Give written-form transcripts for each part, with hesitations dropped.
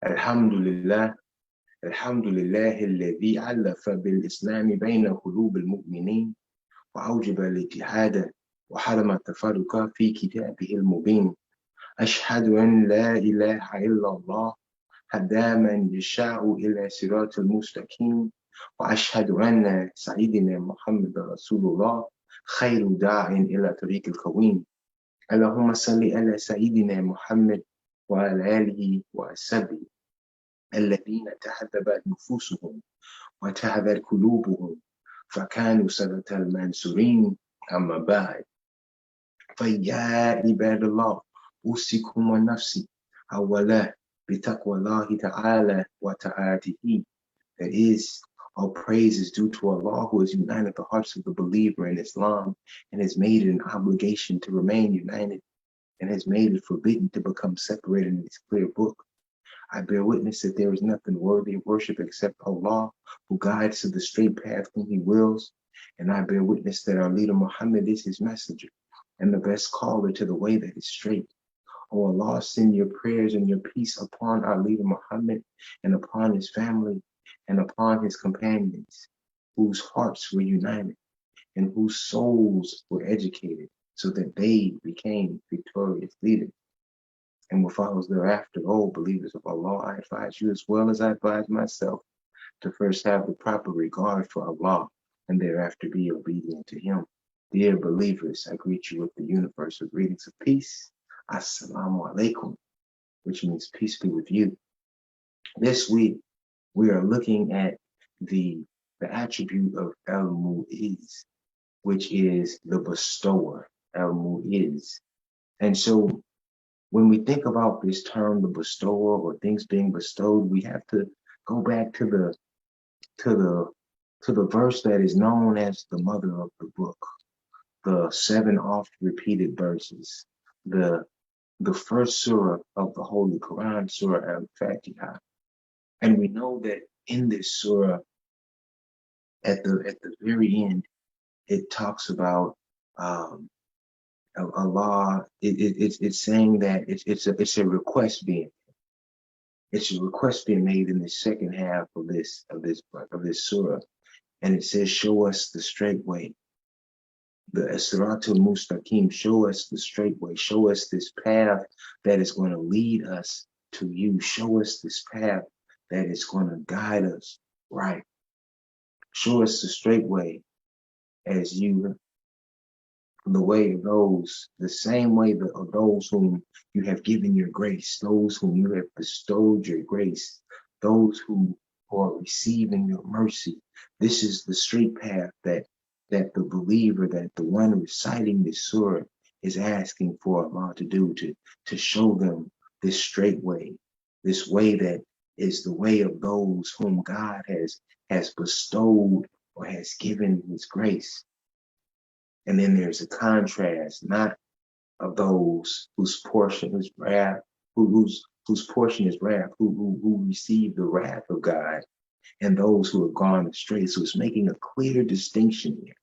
Alhamdulillah, Alhamdulillah, الذي ألف بالإسلام بين قلوب المؤمنين وأوجب الاتحاد وحرم التفرق في كتابه المبين. أشهد أن لا إله إلا الله هدى من يشاء إلى صراط المستقيم، وأشهد أن سيدنا محمد رسول الله خير داع إلى طريق القويم. اللهم صل على سيدنا محمد وعلى آله وصحبه الذين تهذبت نفوسهم وتهذت قلوبهم فكانوا سادة المنصورين. أما بعد، فيا عباد الله، أوصيكم ونفسي أولا بتقوى الله تعالى وطاعته. That is, all praise is due to Allah, who has united the hearts of the believer in Islam and has made it an obligation to remain united and has made it forbidden to become separated in His clear book. I bear witness that there is nothing worthy of worship except Allah, who guides to the straight path whom He wills. And I bear witness that our leader Muhammad is His messenger and the best caller to the way that is straight. O Allah, send your prayers and your peace upon our leader Muhammad and upon his family and upon his companions, whose hearts were united and whose souls were educated so that they became victorious leaders. And what follows thereafter, O believers of Allah, I advise you as well as I advise myself to first have the proper regard for Allah and thereafter be obedient to Him. Dear believers, I greet you with the universal greetings of peace. Assalamu alaikum, which means peace be with you. This week, we are looking at the attribute of Al-Mu'iz, which is the bestower, Al-Mu'iz. And so when we think about this term, the bestower, or things being bestowed, we have to go back to the verse that is known as the mother of the book, the 7 oft repeated verses, the first surah of the Holy Quran, Surah Al-Fātiḥah. And we know that in this surah, at the very end, it talks about Allah. It's saying that it's a request being made in the second half of this surah, and it says, "Show us the straight way, the Siratul Mustaqim. Show us the straight way. Show us this path that is going to lead us to you. Show us this path that is going to guide us right. Show us the straight way, as you, the way of those, the same way of those whom you have given your grace, those whom you have bestowed your grace, those who are receiving your mercy. This is the straight path that the believer, that the one reciting this surah is asking for Allah to do, to show them this straight way, this way that is the way of those whom God has bestowed or has given His grace. And then there's a contrast, not of those whose portion is wrath, whose portion is wrath, who receive the wrath of God, and those who have gone astray. So it's making a clear distinction here.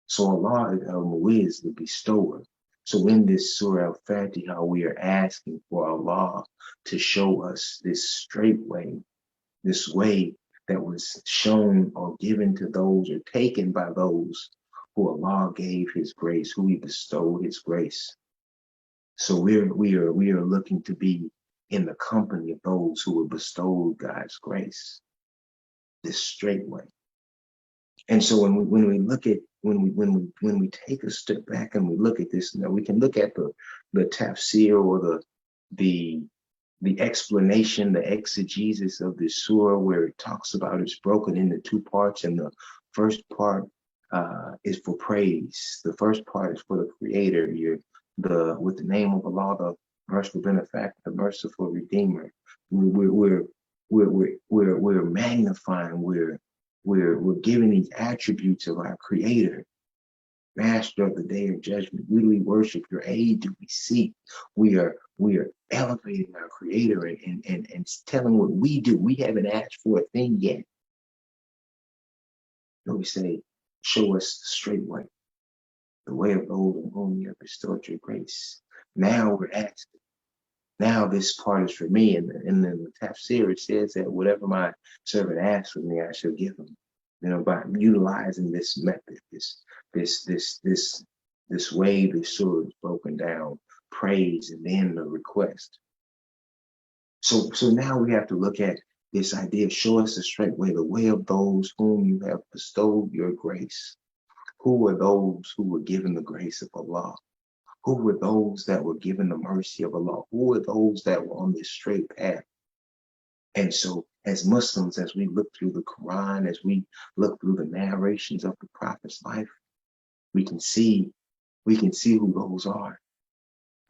So Allah is Al-Mu'iz, the bestower. So in this Surah Al-Fātiḥah, we are asking for Allah to show us this straight way, this way that was shown or given to those or taken by those who Allah gave His grace, who He bestowed His grace. So we are looking to be in the company of those who were bestowed God's grace, this straight way. And so when we look at when we take a step back and we look at this, now we can look at the tafsir, or the explanation, the exegesis of this surah, where it talks about it's broken into 2 parts, and the first part is for praise. The first part is for the Creator. With the name of Allah, the merciful benefactor, the merciful Redeemer. We're magnifying. We're giving these attributes of our Creator, Master of the Day of Judgment. We worship Your aid. Do we seek? We are elevating our Creator and telling what we do. We haven't asked for a thing yet. So we say, show us the straight way, the way of those on whom You have bestowed Your grace. Now we're asking, Now this part is for me. And in the tafsir, it says that whatever my servant asks of me, I shall give him. By utilizing this method, this way the surah is broken down, praise and then the request. So now we have to look at this idea, show us the straight way, the way of those whom you have bestowed your grace. Who were those who were given the grace of Allah? Who were those that were given the mercy of Allah? Who were those that were on this straight path? And so as Muslims, as we look through the Quran, as we look through the narrations of the Prophet's life, we can see who those are.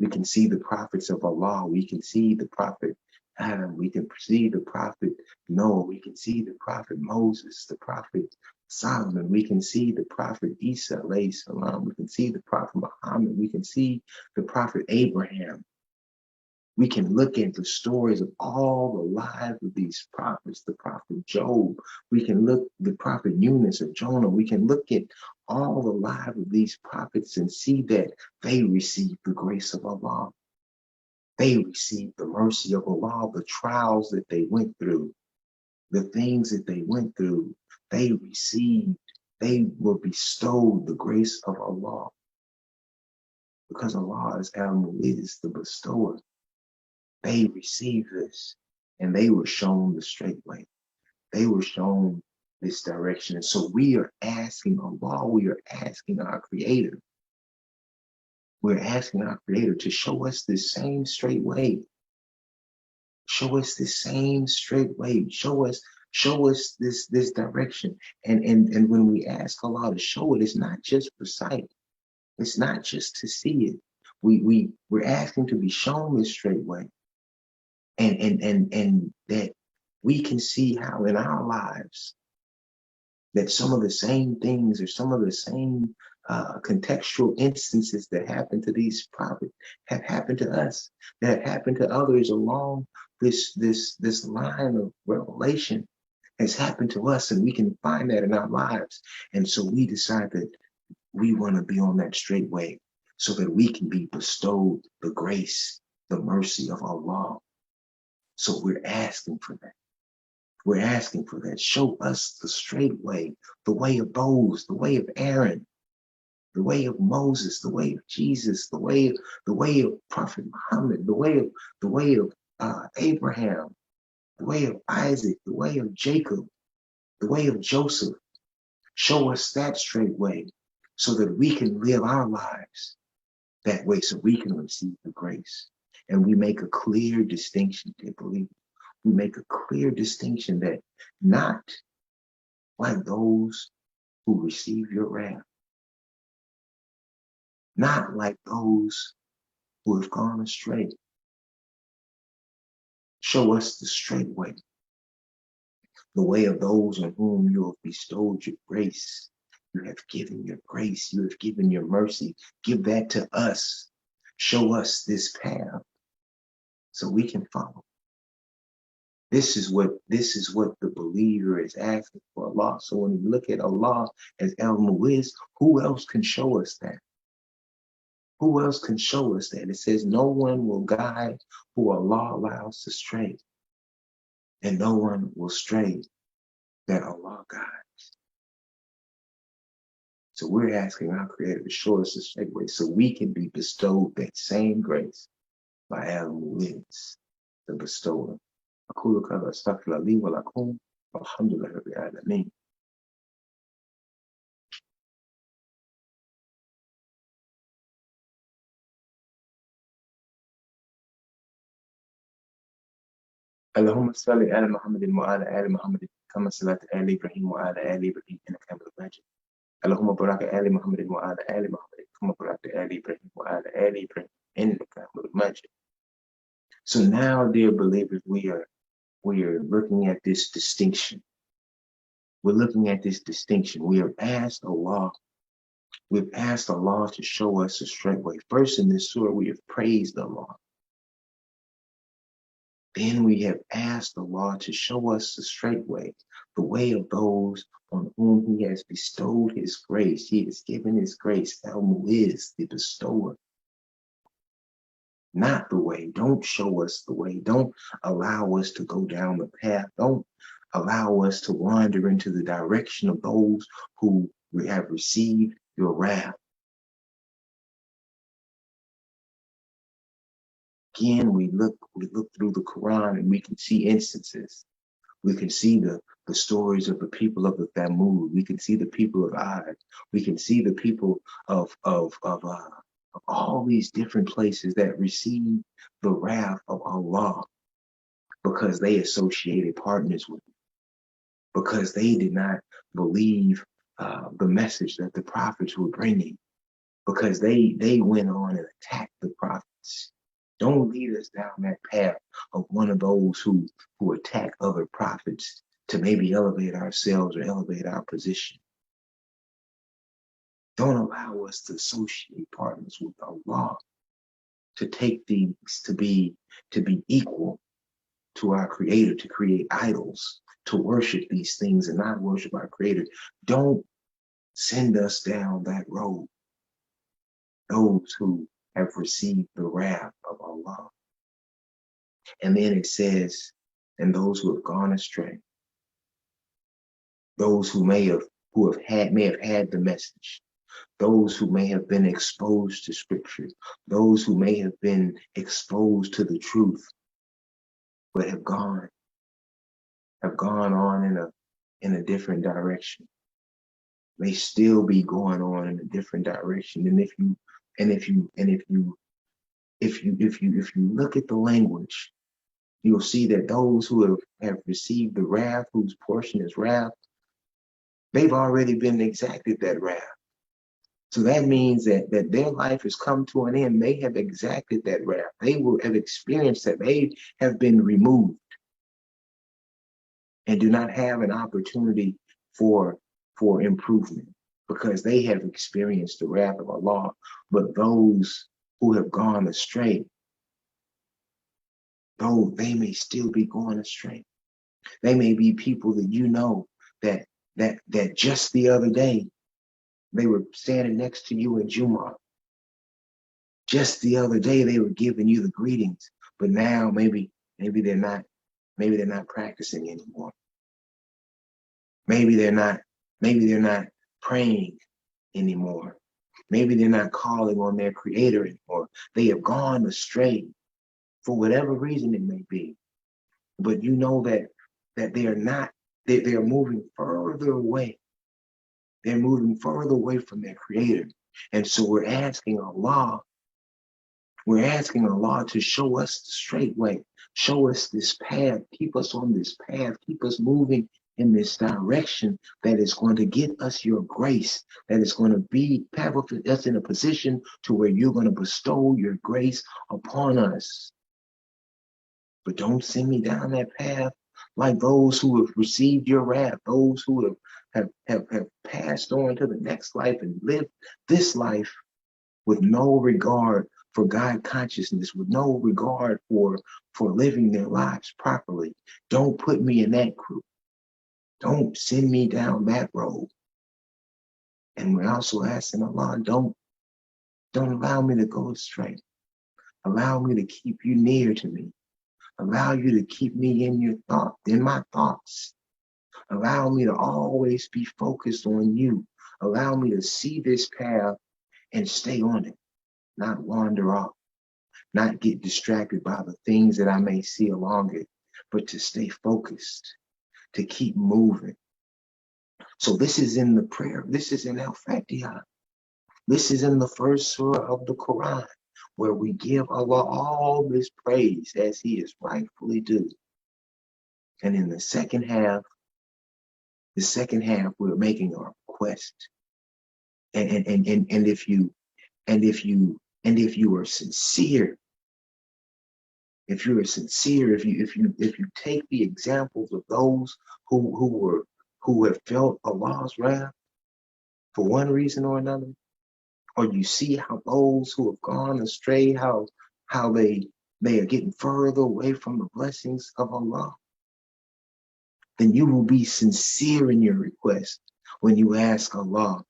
We can see the prophets of Allah. We can see the prophet Adam. We can see the prophet Noah. We can see the prophet Moses, the prophet Solomon. We can see the prophet Isa alayhi salam. We can see the prophet Muhammad. We can see the prophet Abraham. We can look at the stories of all the lives of these prophets, the prophet Job. We can look at the prophet Yunus or Jonah. We can look at all the lives of these prophets and see that they received the grace of Allah. They received the mercy of Allah, the trials that they went through, the things that they went through. They received, they were bestowed the grace of Allah. Because Allah is Al-Mu'ti, the bestower. They received this and they were shown the straight way. They were shown this direction. And so we are asking Allah, we are asking our Creator. We're asking our Creator to show us this same straight way. Show us this same straight way. Show us this direction. And when we ask Allah to show it, it's not just for sight. It's not just to see it. We're asking to be shown this straight way. And that we can see how in our lives that some of the same things or some of the same contextual instances that happened to these prophets have happened to us, that have happened to others along this line of revelation has happened to us, and we can find that in our lives. And so we decide that we want to be on that straight way so that we can be bestowed the grace, the mercy of Allah. So we're asking for that. We're asking for that. Show us the straight way, the way of those, the way of Aaron, the way of Moses, the way of Jesus, the way of Prophet Muhammad, the way of Abraham, the way of Isaac, the way of Jacob, the way of Joseph. Show us that straight way so that we can live our lives that way, so we can receive the grace. And we make a clear distinction, dear believers. We make a clear distinction that not like those who receive your wrath, not like those who have gone astray. Show us the straight way, the way of those on whom you have bestowed your grace. You have given your grace, you have given your mercy. Give that to us. Show us this path so we can follow. This is what the believer is asking for Allah. So when we look at Allah as Al-Mu'ti, who else can show us that? Who else can show us that? It says no one will guide who Allah allows to stray, and no one will stray that Allah guides. So we're asking our Creator to show us the straight way so we can be bestowed that same grace by Al-Mu'ti, the bestower. أقول كذا أستغفر لي ولكم والحمد لله رب العالمين. اللهم صل على محمد وعلى آل محمد كما صليت على إبراهيم وعلى آل إبراهيم إنك حميد مجيد. اللهم بارك على محمد وعلى آل محمد كما باركت على إبراهيم وعلى آل إبراهيم إنك حميد مجيد. So now, dear believers, we are looking at this distinction. We're looking at this distinction. We've asked Allah to show us a straight way. First in this surah, we have praised Allah. Then we have asked Allah to show us the straight way, the way of those on whom He has bestowed His grace. He has given His grace. Al-Mu'ti, the bestower. not the way. Don't show us the way. Don't allow us to go down the path. Don't allow us to wander into the direction of those who have received your wrath. Again, we look through the Quran and we can see instances. We can see the stories of the people of the Thamud. We can see the people of Ad. We can see the people of all these different places that received the wrath of Allah because they associated partners with him, because they did not believe the message that the prophets were bringing, because they went on and attacked the prophets. Don't lead us down that path of one of those who attack other prophets to maybe elevate ourselves or elevate our position. Don't allow us to associate partners with Allah, to take things to be equal to our Creator, to create idols, to worship these things and not worship our Creator. Don't send us down that road. Those who have received the wrath of Allah. And then it says, and those who have gone astray, those who may have had the message, those who may have been exposed to Scripture, those who may have been exposed to the truth, but have gone on in a different direction. May still be going on in a different direction. And if you look at the language, you'll see that those who have received the wrath, whose portion is wrath, they've already been exacted that wrath. So that means that their life has come to an end. They have exacted that wrath. They will have experienced that. They have been removed and do not have an opportunity for improvement because they have experienced the wrath of Allah. But those who have gone astray, though they may still be going astray, they may be people that you know that just the other day they were standing next to you in Jumu'ah. Just the other day they were giving you the greetings, but now maybe they're not practicing anymore. Maybe they're not praying anymore. Maybe they're not calling on their Creator anymore. They have gone astray for whatever reason it may be. But you know that they are not, they are moving further away. They're moving further away from their Creator. And so we're asking Allah to show us the straight way, show us this path, keep us on this path, keep us moving in this direction that is going to get us your grace, that is going to put us in a position to where you're going to bestow your grace upon us. But don't send me down that path like those who have received your wrath, those who have passed on to the next life and lived this life with no regard for God consciousness, with no regard for living their lives properly. Don't put me in that group. Don't send me down that road. And we're also asking Allah, don't allow me to go astray. Allow me to keep you near to me. Allow you to keep me in my thoughts. Allow me to always be focused on you. Allow me to see this path and stay on it, not wander off, not get distracted by the things that I may see along it, but to stay focused, to keep moving. So this is in the prayer. This is in Al-Fātiḥah. This is in the first surah of the Quran, where we give Allah all this praise as He is rightfully due. And in the second half, we're making our request. And if you are sincere, if you take the examples of those who have felt Allah's wrath for one reason or another, or you see how those who have gone astray, how they are getting further away from the blessings of Allah, then you will be sincere in your request when you ask Allah,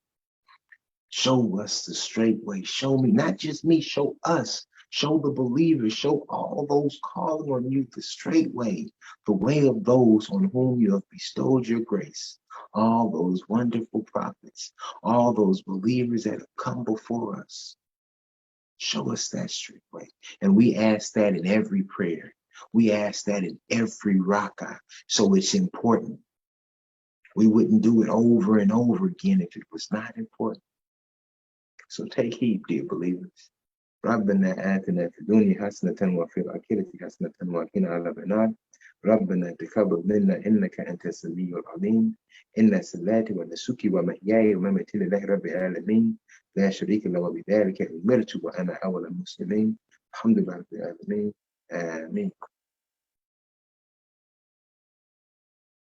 show us the straight way. Show me, not just me, show us. Show the believers, show all those calling on you the straight way, the way of those on whom you have bestowed your grace. All those wonderful prophets, all those believers that have come before us. Show us that straight way. And we ask that in every prayer. We ask that in every rak'ah. So it's important. We wouldn't do it over and over again if it was not important. So take heed, dear believers. ربنا آتنا في الدنيا حسنة وفي الآخرة حسنة وقنا عذاب النار ربنا تقبل منا إنك أنت السميع العليم إن صلاتي ونسكي ومحياي ومماتي لله رب العالمين لا شريك له وبذلك أمرت وأنا أول المسلمين الحمد لله رب العالمين آمين.